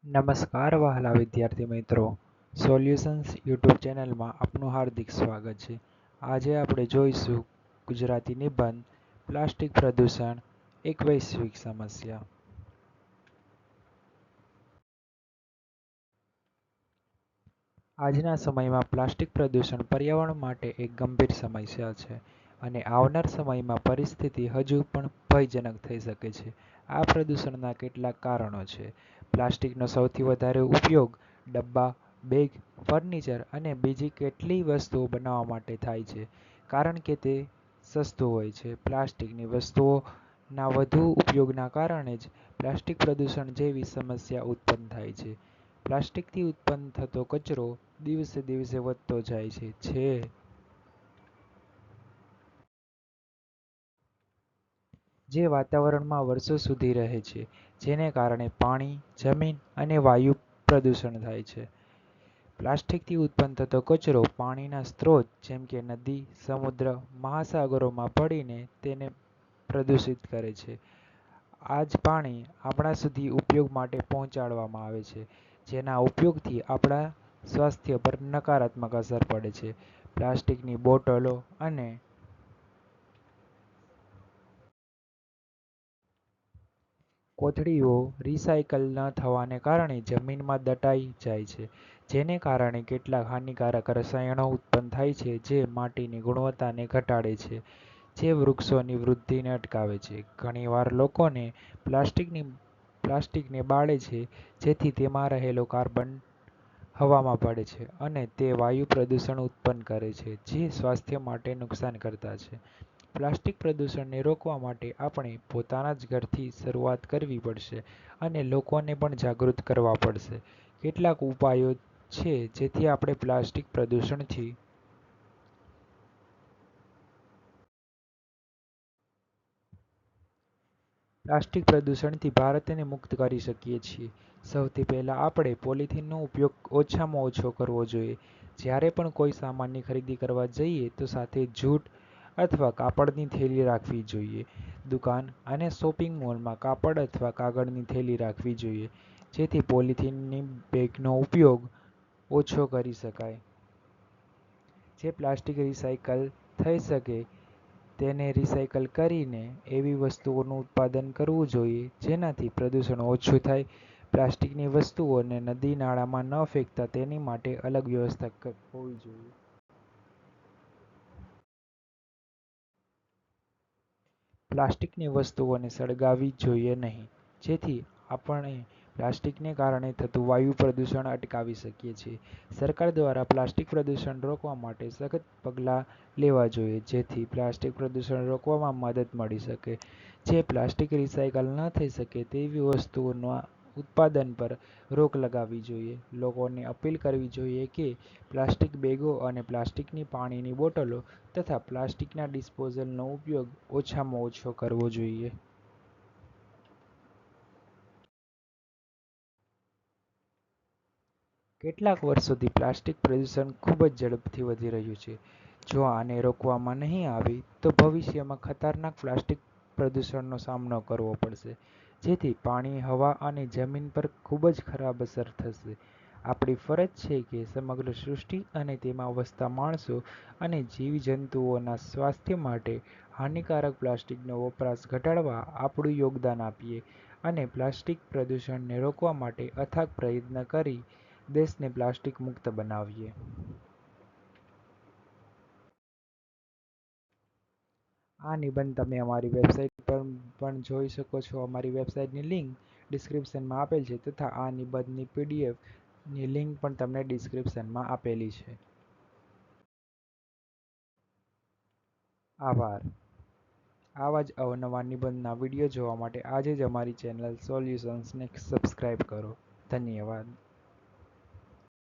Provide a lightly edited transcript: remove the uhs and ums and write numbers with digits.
નમસ્કાર વહાલા વિદ્યાર્થી મિત્રો, સોલ્યુશન્સ યુટ્યુબ ચેનલમાં આપનું હાર્દિક સ્વાગત છે. આજે આપણે જોઈશું ગુજરાતી નિબંધ પ્લાસ્ટિક પ્રદૂષણ એક વૈશ્વિક સમસ્યા. આજના સમયમાં પ્લાસ્ટિક પ્રદૂષણ પર્યાવરણ માટે એક ગંભીર સમસ્યા છે અને આવનાર સમયમાં પરિસ્થિતિ હજુ પણ ભયજનક થઈ શકે છે. આ પ્રદૂષણના કેટલાક કારણો છે. પ્લાસ્ટિકનો સૌથી વધારે ઉપયોગ ડબ્બા, બેગ, ફર્નિચર અને બીજી કેટલીય વસ્તુઓ બનાવવા માટે થાય છે કારણ કે તે સસ્તું હોય છે. પ્લાસ્ટિકની વસ્તુઓના વધુ ઉપયોગના કારણે જ પ્લાસ્ટિક પ્રદૂષણ જેવી સમસ્યા ઉત્પન્ન થાય છે. પ્લાસ્ટિકથી ઉત્પન્ન થતો કચરો દિવસે દિવસે વધતો જાય છે જે વાતાવરણમાં વર્ષો સુધી રહે છે, જેને કારણે પાણી, જમીન અને વાયુ પ્રદૂષણ થાય છે. પ્લાસ્ટિકથી ઉત્પન્ન થતો કચરો પાણીના સ્ત્રોત જેમ કે નદી, સમુદ્ર, મહાસાગરોમાં ભળીને તેને પ્રદૂષિત કરે છે. આ જ પાણી આપણા સુધી ઉપયોગ માટે પહોંચાડવામાં આવે છે, જેના ઉપયોગથી આપણા સ્વાસ્થ્ય પર નકારાત્મક અસર પડે છે. પ્લાસ્ટિકની બોટલો અને કોથળીઓ રિસાયકલ ન થવાને કારણે જમીનમાં દટાઈ જાય છે, જેને કારણે કેટલાક હાનિકારક રસાયણો ઉત્પન્ન થાય છે જે માટીની ગુણવત્તાને ઘટાડે છે, જે વૃક્ષોની વૃદ્ધિને અટકાવે છે. ઘણીવાર લોકોને પ્લાસ્ટિકને બાળે છે, જેથી તેમાં રહેલો કાર્બન હવામાં ભળે છે અને તે વાયુ પ્રદૂષણ ઉત્પન્ન કરે છે, જે સ્વાસ્થ્ય માટે નુકસાનકર્તા છે. પ્લાસ્ટિક પ્રદૂષણને રોકવા માટે આપણે પોતાના જ ઘરથી શરૂઆત કરવી પડશે અને લોકોને પણ જાગૃત કરવા પડશે. કેટલાક ઉપાયો છે જેથી આપણે પ્લાસ્ટિક પ્રદૂષણથી ભારતને મુક્ત કરી શકીએ છીએ. સૌથી પહેલાં આપણે પોલિથીનનો ઉપયોગ ઓછામાં ઓછો કરવો જોઈએ. જ્યારે પણ કોઈ સામાનની ખરીદી કરવા જઈએ તો સાથે જૂટ અથવા કાપડની થેલી રાખવી જોઈએ. દુકાન અને શોપિંગ મોલમાં કાપડ અથવા કાગળની થેલી રાખવી જોઈએ, જેથી પોલિથીનની બેગનો ઉપયોગ ઓછો કરી શકાય. જે પ્લાસ્ટિક રિસાયકલ થઈ શકે તેને રિસાયકલ કરીને એવી વસ્તુઓનું ઉત્પાદન કરવું જોઈએ જેનાથી પ્રદૂષણ ઓછું થાય. પ્લાસ્ટિકની વસ્તુઓને નદી નાળામાં ન ફેંકતા તેની માટે અલગ વ્યવસ્થા હોવી જોઈએ. પ્લાસ્ટિકની વસ્તુઓને સળગાવવી જોઈએ નહીં, જેથી આપણે પ્લાસ્ટિકને કારણે થતું વાયુ પ્રદૂષણ અટકાવી શકીએ છીએ. સરકાર દ્વારા પ્લાસ્ટિક પ્રદૂષણ રોકવા માટે સખત પગલાં લેવા જોઈએ, જેથી પ્લાસ્ટિક પ્રદૂષણ રોકવામાં મદદ મળી શકે. જે પ્લાસ્ટિક રિસાયકલ ન થઈ શકે તેવી વસ્તુઓના ઉત્પાદન પર રોક લગાવવી જોઈએ. લોકોને અપીલ કરવી જોઈએ કે પ્લાસ્ટિક બેગો અને પ્લાસ્ટિકની પાણીની બોટલો તથા પ્લાસ્ટિકના ડિસ્પોઝલનો ઉપયોગ ઓછામાં ઓછો કરવો જોઈએ. કેટલાક વર્ષોથી પ્લાસ્ટિક પ્રદૂષણ ખૂબ જ ઝડપથી વધી રહ્યું છે. જો આને રોકવામાં નહીં આવે તો ભવિષ્યમાં ખતરનાક પ્લાસ્ટિક પ્રદૂષણનો સામનો કરવો પડશે, જેથી પાણી, હવા અને જમીન પર ખૂબ જ ખરાબ અસર થશે. આપણી ફરજ છે કે સમગ્ર સૃષ્ટિ અને તેમાં વસતા માણસો અને જીવજંતુઓના સ્વાસ્થ્ય માટે હાનિકારક પ્લાસ્ટિકનો વપરાશ ઘટાડવા આપણું યોગદાન આપીએ અને પ્લાસ્ટિક પ્રદૂષણને રોકવા માટે અથાગ પ્રયત્ન કરી દેશને પ્લાસ્ટિક મુક્ત બનાવીએ. આ નિબંધ તમે અમારી વેબસાઇટ પર પણ જોઈ શકો છો. અમારી વેબસાઇટની લિંક ડિસ્ક્રિપ્શનમાં આપેલ છે તથા આ નિબંધની પીડીએફની લિંક પણ તમને ડિસ્ક્રિપ્શનમાં આપેલી છે. આભાર. આવા જ અવનવા નિબંધના વિડીયો જોવા માટે આજે જ અમારી ચેનલ સોલ્યુશન્સને સબસ્ક્રાઇબ કરો. ધન્યવાદ.